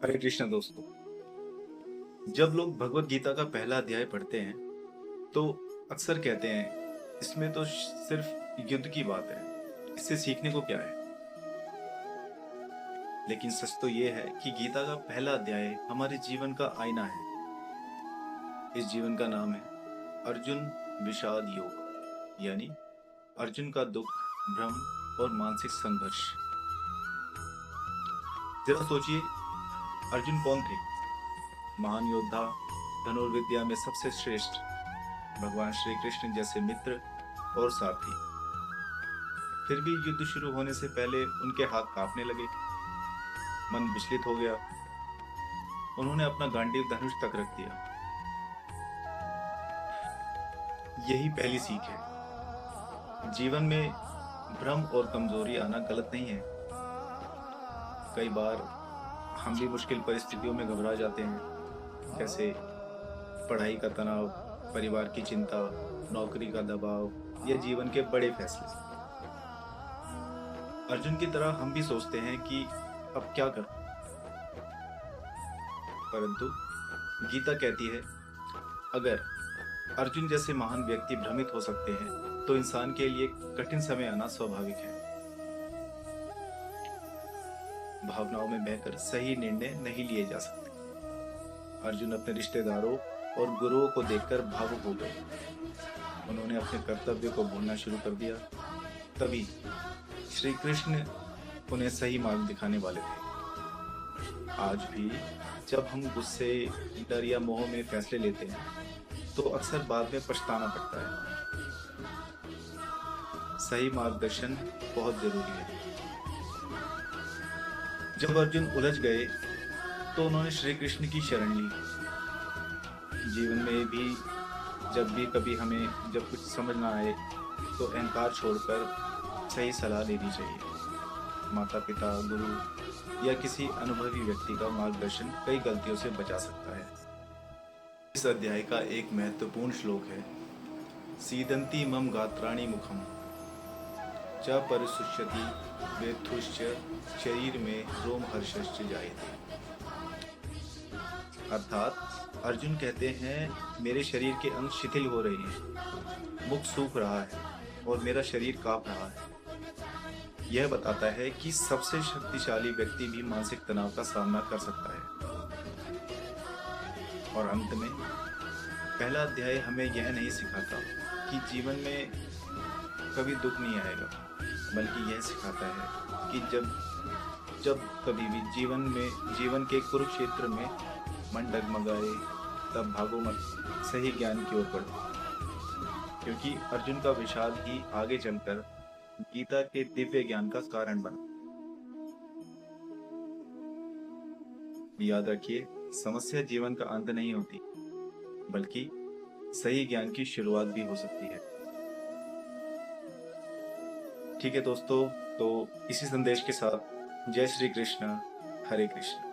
हरे कृष्ण दोस्तों। जब लोग भगवत गीता का पहला अध्याय पढ़ते हैं तो अक्सर कहते हैं इसमें तो सिर्फ युद्ध की बात है, इससे सीखने को क्या है। लेकिन सच तो ये है कि गीता का पहला अध्याय हमारे जीवन का आईना है। इस जीवन का नाम है अर्जुन विषाद योग, यानी अर्जुन का दुख, भ्रम और मानसिक संघर्ष। जरा सोचिए, अर्जुन कौन थे? महान योद्धा, धनुर्विद्या में सबसे श्रेष्ठ, भगवान श्री कृष्ण जैसे मित्र और साथी। फिर भी युद्ध शुरू होने से पहले उनके हाथ कांपने लगे, मन विचलित हो गया। उन्होंने अपना गांडीव धनुष तक रख दिया। यही पहली सीख है। जीवन में भ्रम और कमजोरी आना गलत नहीं है। कई बार हम भी मुश्किल परिस्थितियों में घबरा जाते हैं, जैसे पढ़ाई का तनाव, परिवार की चिंता, नौकरी का दबाव या जीवन के बड़े फैसले। अर्जुन की तरह हम भी सोचते हैं कि अब क्या करूं, परंतु गीता कहती है अगर अर्जुन जैसे महान व्यक्ति भ्रमित हो सकते हैं तो इंसान के लिए कठिन समय आना स्वाभाविक है। भावनाओं में बहकर सही निर्णय नहीं लिए जा सकते। अर्जुन अपने रिश्तेदारों और गुरुओं को देखकर भावुक हो गए। उन्होंने अपने कर्तव्य को भूलना शुरू कर दिया। तभी श्री कृष्ण उन्हें सही मार्ग दिखाने वाले थे। आज भी जब हम गुस्से, डर या मोह में फैसले लेते हैं तो अक्सर बाद में पछताना पड़ता है। सही मार्गदर्शन बहुत जरूरी है। जब अर्जुन उलझ गए तो उन्होंने श्री कृष्ण की शरण ली। जीवन में भी जब भी कभी हमें जब कुछ समझ ना आए तो अहंकार छोड़कर सही सलाह लेनी चाहिए। माता पिता, गुरु या किसी अनुभवी व्यक्ति का मार्गदर्शन कई गलतियों से बचा सकता है। इस अध्याय का एक महत्वपूर्ण श्लोक है, सीदंती मम गात्राणि मुखम च परिशुष्यति वेत्थुश्च शरीर में रोम हर्षश्च जायते। अर्थात अर्जुन कहते हैं मेरे शरीर के अंग शिथिल हो रहे हैं, मुख सूख रहा है और मेरा शरीर कांप रहा है। यह बताता है कि सबसे शक्तिशाली व्यक्ति भी मानसिक तनाव का सामना कर सकता है। और अंत में पहला अध्याय हमें यह नहीं सिखाता कि जीवन में कभी दुख नहीं आएगा, बल्कि यह सिखाता है कि जब कभी भी जीवन के कुरुक्षेत्र में मन डगमगाए तब भागो मत, सही ज्ञान की ओर बढ़ो। क्योंकि अर्जुन का विषाद ही आगे चलकर गीता के दिव्य ज्ञान का कारण बना। याद रखिए, समस्या जीवन का अंत नहीं होती, बल्कि सही ज्ञान की शुरुआत भी हो सकती है। ठीक है दोस्तों, तो इसी संदेश के साथ जय श्री कृष्ण, हरे कृष्ण।